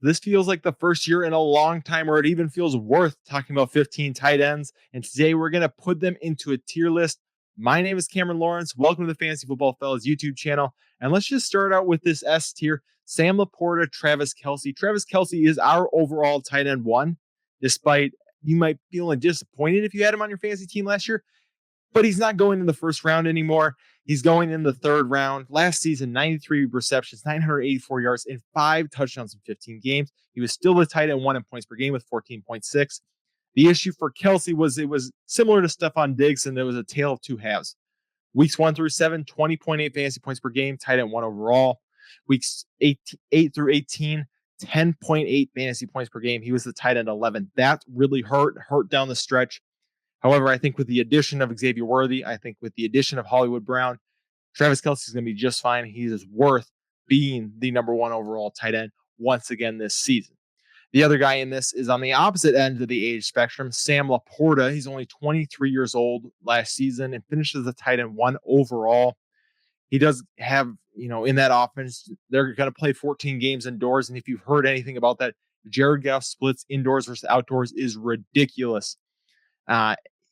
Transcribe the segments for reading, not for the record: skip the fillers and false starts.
This feels like the first year in a long time where it even feels worth talking about 15 tight ends. And today we're going to put them into a tier list. My name is Cameron Lawrence. Welcome to the Fantasy Football Fellas YouTube channel. And let's just start out with this S tier. Sam Laporta, Travis Kelce. Travis Kelce is our overall tight end one, despite you might feel disappointed if you had him on your fantasy team last year. But he's not going in the first round anymore. He's going in the third round. Last season, 93 receptions, 984 yards, and 5 touchdowns in 15 games. He was still the tight end one in points per game with 14.6. The issue for Kelce was it was similar to Stephon Diggs, and there was a tale of two halves. Weeks 1 through 7, 20.8 fantasy points per game, tight end one overall. Weeks 8 through 18, 10.8 fantasy points per game. He was the tight end 11. That really hurt down the stretch. However, I think with the addition of Xavier Worthy, I think with the addition of Hollywood Brown, Travis Kelce is going to be just fine. He is worth being the number one overall tight end once again this season. The other guy in this is on the opposite end of the age spectrum, Sam Laporta. He's only 23 years old last season and finishes the tight end one overall. He does have, in that offense, they're going to play 14 games indoors. And if you've heard anything about that, Jared Goff splits indoors versus outdoors is ridiculous.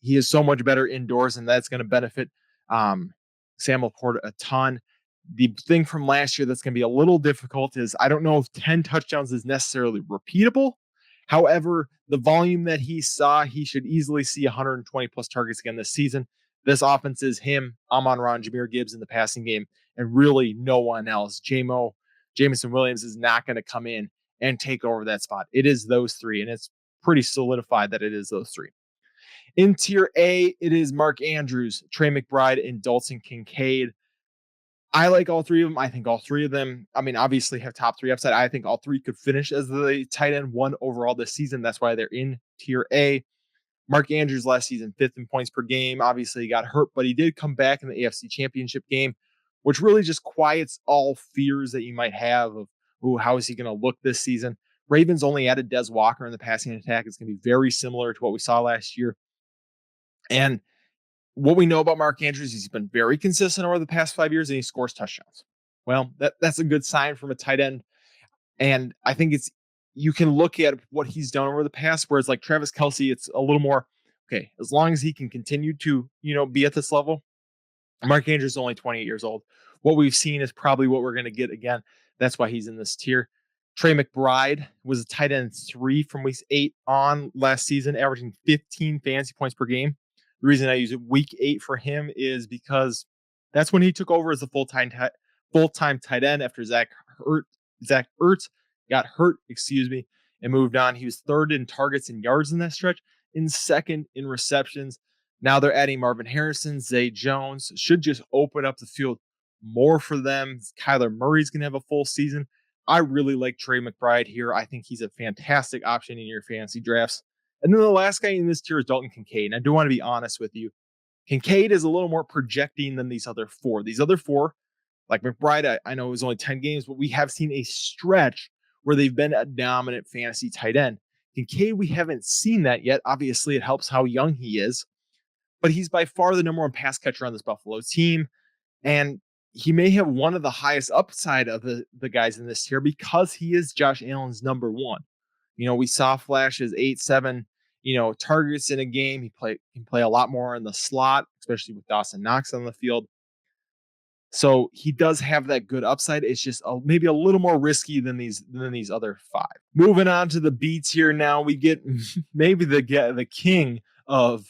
He is so much better indoors, and that's going to benefit Sam Laporta a ton. The thing from last year that's going to be a little difficult is I don't know if 10 touchdowns is necessarily repeatable. However, the volume that he saw, he should easily see 120 plus targets again this season. This offense is him, Amon-Ra, Jahmyr Gibbs in the passing game, and really no one else. Jameson Williams is not going to come in and take over that spot. It is those three, and it's pretty solidified that it is those three. In tier A, it is Mark Andrews, Trey McBride, and Dalton Kincaid. I like all three of them. I think all three of them, obviously have top three upside. I think all three could finish as the tight end one overall this season. That's why they're in tier A. Mark Andrews last season, 5th in points per game. Obviously, he got hurt, but he did come back in the AFC Championship game, which really just quiets all fears that you might have of, how is he going to look this season? Ravens only added Des Walker in the passing attack. It's going to be very similar to what we saw last year. And what we know about Mark Andrews, he's been very consistent over the past 5 years, and he scores touchdowns. Well, that's a good sign from a tight end. And I think you can look at what he's done over the past, whereas like Travis Kelce, it's a little more, okay, as long as he can continue to, be at this level. Mark Andrews is only 28 years old. What we've seen is probably what we're going to get again. That's why he's in this tier. Trey McBride was a tight end 3 from weeks 8 on last season, averaging 15 fantasy points per game. The reason I use it week 8 for him is because that's when he took over as the full-time tight end after Zach Ertz got hurt, and moved on. He was 3rd in targets and yards in that stretch, and 2nd in receptions. Now they're adding Marvin Harrison, Zay Jones. Should just open up the field more for them. Kyler Murray's going to have a full season. I really like Trey McBride here. I think he's a fantastic option in your fantasy drafts. And then the last guy in this tier is Dalton Kincaid. And I do want to be honest with you. Kincaid is a little more projecting than these other 4. These other 4, like McBride, I know it was only 10 games, but we have seen a stretch where they've been a dominant fantasy tight end. Kincaid, we haven't seen that yet. Obviously, it helps how young he is. But he's by far the number one pass catcher on this Buffalo team. And he may have one of the highest upside of the guys in this tier because he is Josh Allen's number one. We saw flashes 8-7, targets in a game. He can play a lot more in the slot, especially with Dawson Knox on the field. So he does have that good upside. It's just maybe a little more risky than these other 5. Moving on to the B tier now, we get maybe the king of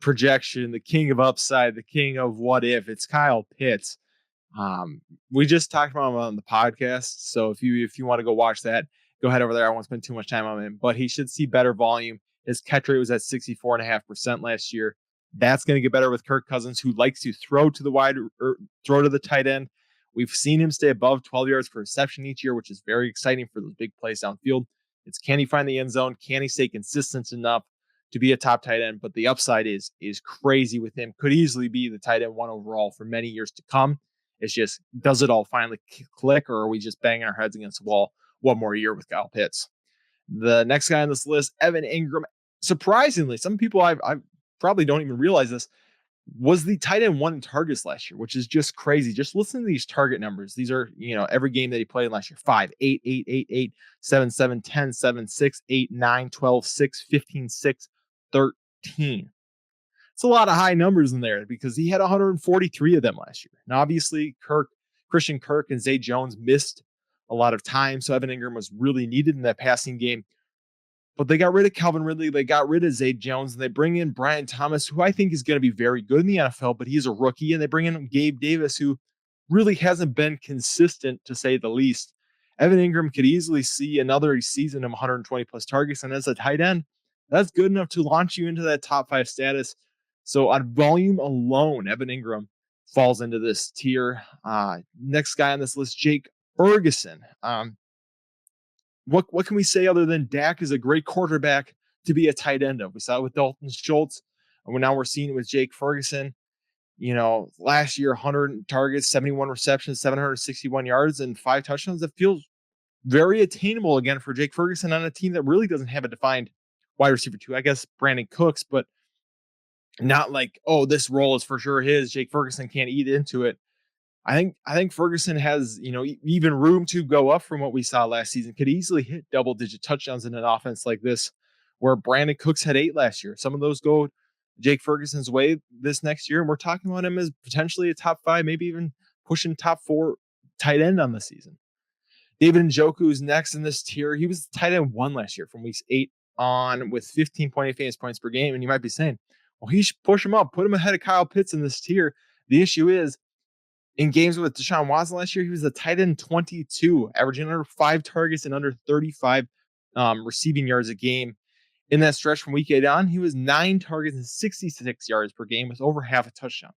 projection, the king of upside, the king of what if. It's Kyle Pitts. We just talked about him on the podcast, so if you want to go watch that, go ahead over there. I won't spend too much time on him, but he should see better volume. His catch rate was at 64.5% last year. That's going to get better with Kirk Cousins, who likes to throw to the tight end. We've seen him stay above 12 yards per reception each year, which is very exciting for those big plays downfield. It's can he find the end zone? Can he stay consistent enough to be a top tight end? But the upside is crazy with him. Could easily be the tight end 1 overall for many years to come. It's just, does it all finally click, or are we just banging our heads against the wall one more year with Kyle Pitts? The next guy on this list, Evan Ingram. Surprisingly, some people I probably don't even realize this. was the tight end one in targets last year, which is just crazy. Just listen to these target numbers. These are, every game that he played last year: 5, 8, 8, 8, 8, 7, 7, 10, 7, 6, 8, 9, 12, 6, 15, 6, 13. It's a lot of high numbers in there because he had 143 of them last year. And obviously, Christian Kirk and Zay Jones missed a lot of time. So Evan Ingram was really needed in that passing game. But they got rid of Calvin Ridley. They got rid of Zay Jones. And they bring in Brian Thomas, who I think is going to be very good in the NFL, but he's a rookie. And they bring in Gabe Davis, who really hasn't been consistent, to say the least. Evan Ingram could easily see another season of 120 plus targets. And as a tight end, that's good enough to launch you into that top 5 status. So on volume alone, Evan Ingram falls into this tier. Next guy on this list, Jake Ferguson. What can we say other than Dak is a great quarterback to be a tight end of? We saw it with Dalton Schultz, and now we're seeing it with Jake Ferguson. Last year, 100 targets, 71 receptions, 761 yards, and 5 touchdowns. That feels very attainable again for Jake Ferguson on a team that really doesn't have a defined wide receiver 2. I guess Brandon Cooks, but not like, oh, this role is for sure his. Jake Ferguson can't eat into it. I think Ferguson has, even room to go up from what we saw last season. Could easily hit double-digit touchdowns in an offense like this, where Brandon Cooks had 8 last year. Some of those go Jake Ferguson's way this next year, and we're talking about him as potentially a top 5, maybe even pushing top 4 tight end on the season. David Njoku is next in this tier. He was tight end 1 last year from weeks 8 on with 15.8 fantasy points per game, and you might be saying, well, he should push him up, put him ahead of Kyle Pitts in this tier. The issue is, in games with Deshaun Watson last year, he was a tight end 22, averaging under 5 targets and under 35 receiving yards a game. In that stretch from week 8 on, he was 9 targets and 66 yards per game with over half a touchdown.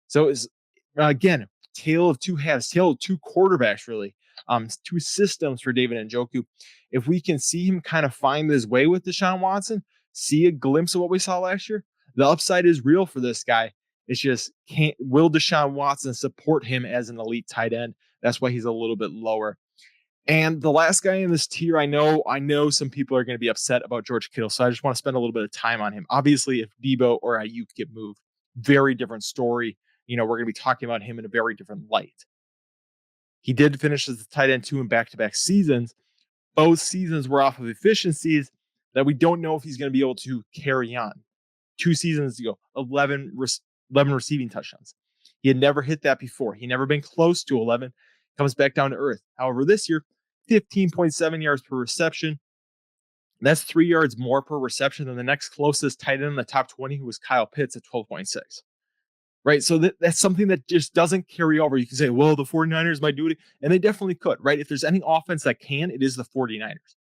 So it's, again, tale of 2 halves, tale of 2 quarterbacks, really. 2 systems for David Njoku. If we can see him kind of find his way with Deshaun Watson, see a glimpse of what we saw last year, the upside is real for this guy. It's just, will Deshaun Watson support him as an elite tight end? That's why he's a little bit lower. And the last guy in this tier, I know some people are going to be upset about George Kittle, so I just want to spend a little bit of time on him. Obviously, if Debo or Ayuk get moved, very different story. We're going to be talking about him in a very different light. He did finish as a tight end 2 in back-to-back seasons. Both seasons were off of efficiencies that we don't know if he's going to be able to carry on. 2 seasons ago, 11 receiving touchdowns. He had never hit that before. He never been close to 11. Comes back down to earth. However, this year, 15.7 yards per reception. That's 3 yards more per reception than the next closest tight end in the top 20, who was Kyle Pitts at 12.6. Right? So that's something that just doesn't carry over. You can say, well, the 49ers might do it. And they definitely could, right? If there's any offense that can, it is the 49ers.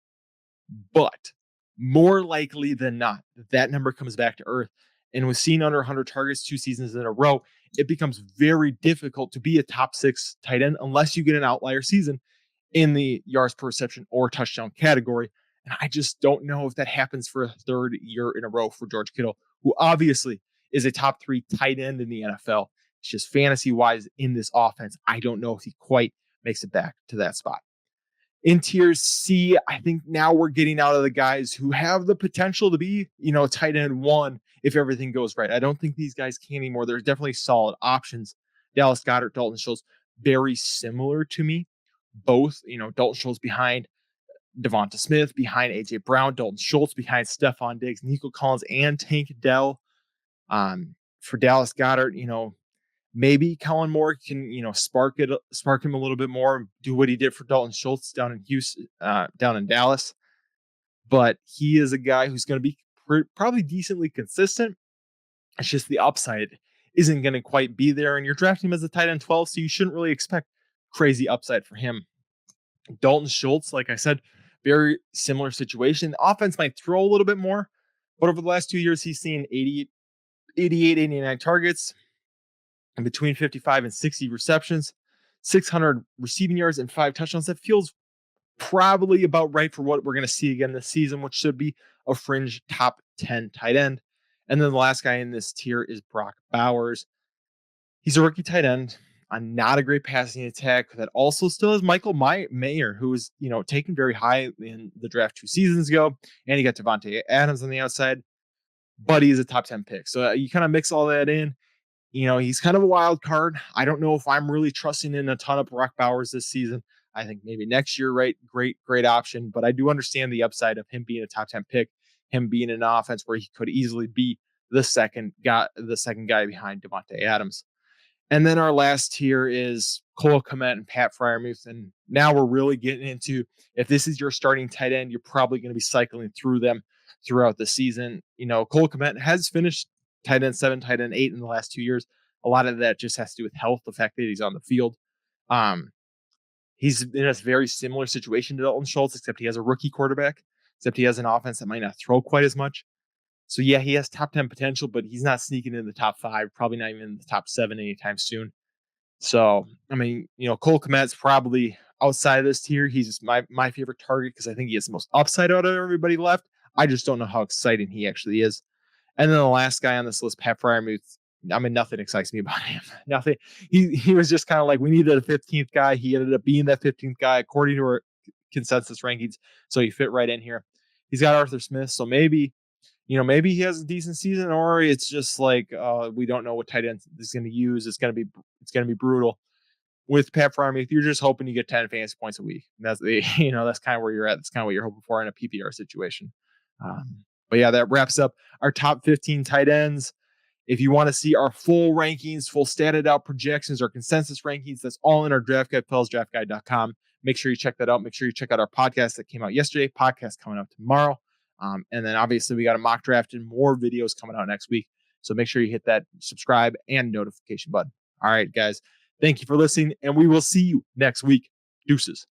But more likely than not, that number comes back to earth. And with seeing under 100 targets 2 seasons in a row, it becomes very difficult to be a top 6 tight end unless you get an outlier season in the yards per reception or touchdown category. And I just don't know if that happens for a 3rd year in a row for George Kittle, who obviously is a top 3 tight end in the NFL. It's just fantasy-wise in this offense, I don't know if he quite makes it back to that spot. In tier C, I think now we're getting out of the guys who have the potential to be, tight end 1 if everything goes right. I don't think these guys can anymore. There's definitely solid options. Dallas Goedert, Dalton Schultz, very similar to me. Both, Dalton Schultz behind Devonta Smith, behind A.J. Brown, Dalton Schultz behind Stephon Diggs, Nico Collins, and Tank Dell. For Dallas Goedert, maybe Kellen Moore can, spark him a little bit more, do what he did for Dalton Schultz down in Houston, down in Dallas. But he is a guy who's going to be probably decently consistent. It's just the upside isn't going to quite be there. And you're drafting him as a tight end 12, so you shouldn't really expect crazy upside for him. Dalton Schultz, like I said, very similar situation. The offense might throw a little bit more, but over the last 2 years, he's seen 88, 89 targets, and between 55 and 60 receptions, 600 receiving yards, and 5 touchdowns. That feels probably about right for what we're going to see again this season, which should be a fringe top 10 tight end. And then the last guy in this tier is Brock Bowers. He's a rookie tight end on not a great passing attack that also still has Michael Mayer, who was, taken very high in the draft 2 seasons ago. And he got Devontae Adams on the outside, but he's a top 10 pick. So you kind of mix all that in. He's kind of a wild card. I don't know if I'm really trusting in a ton of Brock Bowers this season. I think maybe next year, right? Great option. But I do understand the upside of him being a top 10 pick, him being in an offense where he could easily be the second guy behind Devontae Adams. And then our last tier is Cole Kmet and Pat Freiermuth. And now we're really getting into, if this is your starting tight end, you're probably going to be cycling through them throughout the season. Cole Kmet has finished tight end 7, tight end 8 in the last 2 years. A lot of that just has to do with health, the fact that he's on the field. He's in a very similar situation to Dalton Schultz, except he has a rookie quarterback, except he has an offense that might not throw quite as much. So yeah, he has top 10 potential, but he's not sneaking in the top 5, probably not even in the top 7 anytime soon. So, Cole Kmet's probably outside of this tier. He's my favorite target because I think he has the most upside out of everybody left. I just don't know how exciting he actually is. And then the last guy on this list, Pat Freiermuth. Nothing excites me about him. Nothing. He was just kind of like, we needed a 15th guy. He ended up being that 15th guy according to our consensus rankings. So he fit right in here. He's got Arthur Smith. So maybe he has a decent season, or it's just like we don't know what tight end he's going to use. It's going to be brutal. With Pat Freiermuth, you're just hoping you get 10 fantasy points a week. And that's kind of where you're at. That's kind of what you're hoping for in a PPR situation. But yeah, that wraps up our top 15 tight ends. If you want to see our full rankings, full statted out projections, or consensus rankings, that's all in our draft guide, pelsdraftguide.com. Make sure you check that out. Make sure you check out our podcast that came out yesterday. Podcast coming out tomorrow. And then obviously we got a mock draft and more videos coming out next week. So make sure you hit that subscribe and notification button. All right, guys. Thank you for listening, and we will see you next week. Deuces.